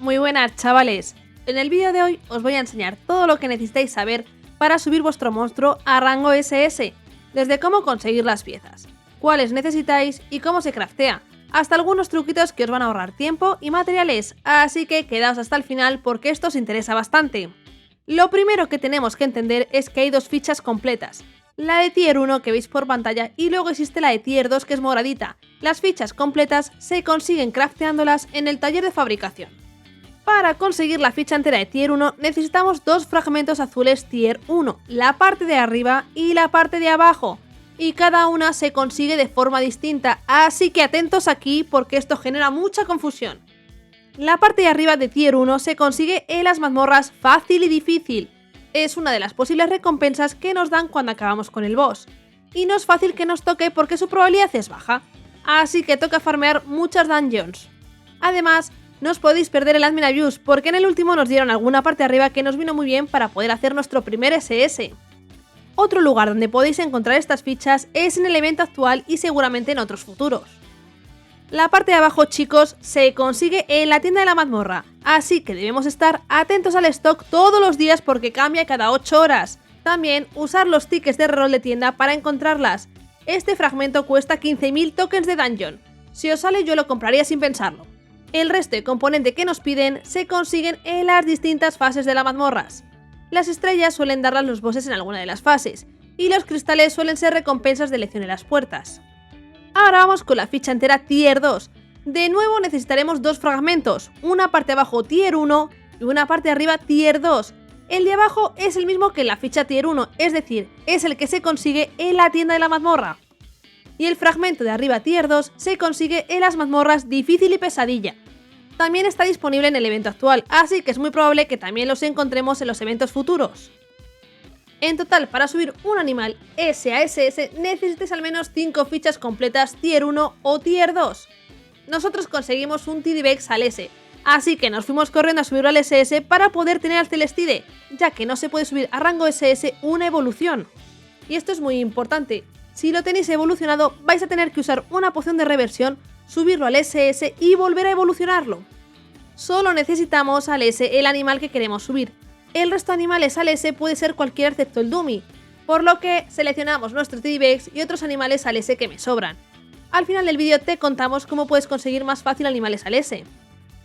Muy buenas, chavales. En el vídeo de hoy os voy a enseñar todo lo que necesitáis saber para subir vuestro monstruo a rango SS, desde cómo conseguir las piezas, cuáles necesitáis y cómo se craftea, hasta algunos truquitos que os van a ahorrar tiempo y materiales, así que quedaos hasta el final porque esto os interesa bastante. Lo primero que tenemos que entender es que hay dos fichas completas, la de tier 1 que veis por pantalla y luego existe la de tier 2 que es moradita. Las fichas completas se consiguen crafteándolas en el taller de fabricación. Para conseguir la ficha entera de tier 1 necesitamos dos fragmentos azules tier 1, la parte de arriba y la parte de abajo, y cada una se consigue de forma distinta, así que atentos aquí porque esto genera mucha confusión. La parte de arriba de tier 1 se consigue en las mazmorras fácil y difícil, es una de las posibles recompensas que nos dan cuando acabamos con el boss, y no es fácil que nos toque porque su probabilidad es baja, así que toca farmear muchas dungeons. Además, no os podéis perder el Admin Abuse porque en el último nos dieron alguna parte arriba que nos vino muy bien para poder hacer nuestro primer SS. Otro lugar donde podéis encontrar estas fichas es en el evento actual y seguramente en otros futuros. La parte de abajo, chicos, se consigue en la tienda de la mazmorra, así que debemos estar atentos al stock todos los días porque cambia cada 8 horas. También usar los tickets de reroll de tienda para encontrarlas. Este fragmento cuesta 15.000 tokens de dungeon. Si os sale yo lo compraría sin pensarlo. El resto de componente que nos piden se consiguen en las distintas fases de las mazmorras. Las estrellas suelen darlas los bosses en alguna de las fases, y los cristales suelen ser recompensas de elección en las puertas. Ahora vamos con la ficha entera tier 2. De nuevo necesitaremos dos fragmentos, una parte de abajo tier 1 y una parte de arriba tier 2. El de abajo es el mismo que la ficha tier 1, es decir, es el que se consigue en la tienda de la mazmorra. Y el fragmento de arriba tier 2 se consigue en las mazmorras difícil y pesadilla. También está disponible en el evento actual, así que es muy probable que también los encontremos en los eventos futuros. En total, para subir un animal S a SS necesites al menos 5 fichas completas tier 1 o tier 2. Nosotros conseguimos un TDBX al S, así que nos fuimos corriendo a subirlo al SS para poder tener al Celestide, ya que no se puede subir a rango SS una evolución. Y esto es muy importante. Si lo tenéis evolucionado, vais a tener que usar una poción de reversión, subirlo al SS y volver a evolucionarlo. Solo necesitamos al S el animal que queremos subir. El resto de animales al S puede ser cualquiera excepto el Dummy, por lo que seleccionamos nuestro TDBX y otros animales al S que me sobran. Al final del vídeo te contamos cómo puedes conseguir más fácil animales al S.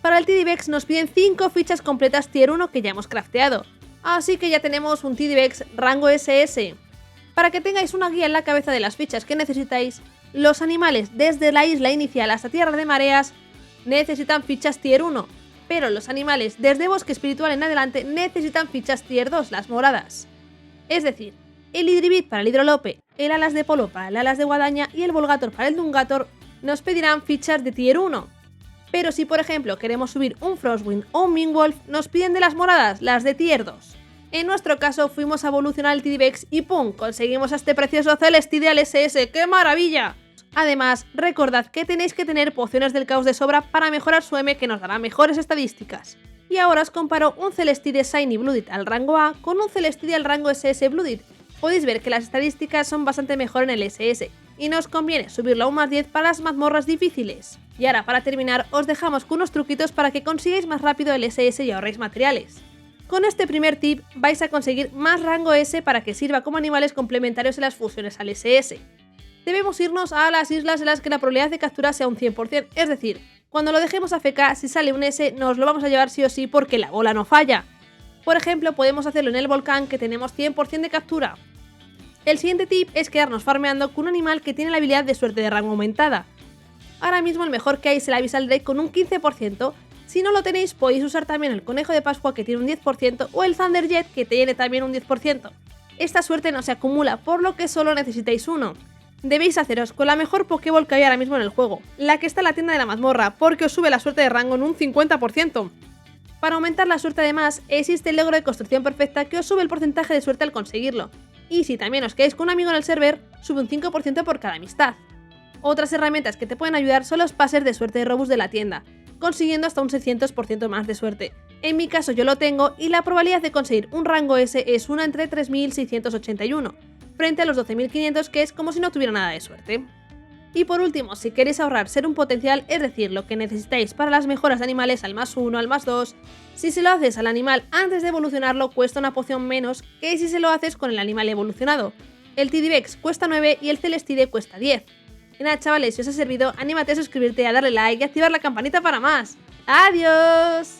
Para el TDBX nos piden 5 fichas completas tier 1 que ya hemos crafteado, así que ya tenemos un TDBX rango SS. Para que tengáis una guía en la cabeza de las fichas que necesitáis, los animales desde la isla inicial hasta Tierra de Mareas necesitan fichas tier 1, pero los animales desde Bosque Espiritual en adelante necesitan fichas tier 2, las moradas. Es decir, el Hidribit para el Hidrolope, el Alas de Polo para el Alas de Guadaña y el Volgator para el Dungator nos pedirán fichas de tier 1. Pero si por ejemplo queremos subir un Frostwind o un Minwolf, nos piden de las moradas, las de tier 2. En nuestro caso fuimos a evolucionar el TDBX y ¡pum! Conseguimos a este precioso Celestide al SS, ¡qué maravilla! Además, recordad que tenéis que tener pociones del caos de sobra para mejorar su M que nos dará mejores estadísticas. Y ahora os comparo un Celestide Shiny Blooded al rango A con un Celestide al rango SS Blooded. Podéis ver que las estadísticas son bastante mejor en el SS, y nos conviene subirlo a un más 10 para las mazmorras difíciles. Y ahora para terminar os dejamos con unos truquitos para que consigáis más rápido el SS y ahorréis materiales. Con este primer tip vais a conseguir más rango S para que sirva como animales complementarios en las fusiones al SS. Debemos irnos a las islas en las que la probabilidad de captura sea un 100%, es decir, cuando lo dejemos a FK, si sale un S nos lo vamos a llevar sí o sí porque la bola no falla. Por ejemplo, podemos hacerlo en el volcán que tenemos 100% de captura. El siguiente tip es quedarnos farmeando con un animal que tiene la habilidad de suerte de rango aumentada. Ahora mismo el mejor que hay es el Abyssal Drake con un 15%, si no lo tenéis podéis usar también el Conejo de Pascua que tiene un 10% o el Thunderjet que tiene también un 10%. Esta suerte no se acumula, por lo que solo necesitáis uno. Debéis haceros con la mejor Pokéball que hay ahora mismo en el juego, la que está en la tienda de la mazmorra, porque os sube la suerte de rango en un 50%. Para aumentar la suerte además, existe el logro de construcción perfecta que os sube el porcentaje de suerte al conseguirlo, y si también os quedáis con un amigo en el server, sube un 5% por cada amistad. Otras herramientas que te pueden ayudar son los pases de suerte de Robust de la tienda, consiguiendo hasta un 600% más de suerte. En mi caso yo lo tengo y la probabilidad de conseguir un rango S es una entre 3.681, frente a los 12.500 que es como si no tuviera nada de suerte. Y por último, si queréis ahorrar ser un potencial, es decir, lo que necesitáis para las mejoras de animales al +1, al +2, si se lo haces al animal antes de evolucionarlo cuesta una poción menos que si se lo haces con el animal evolucionado. El Tidybex cuesta 9 y el Celestide cuesta 10. Y nada, chavales, si os ha servido, anímate a suscribirte, a darle like y a activar la campanita para más. ¡Adiós!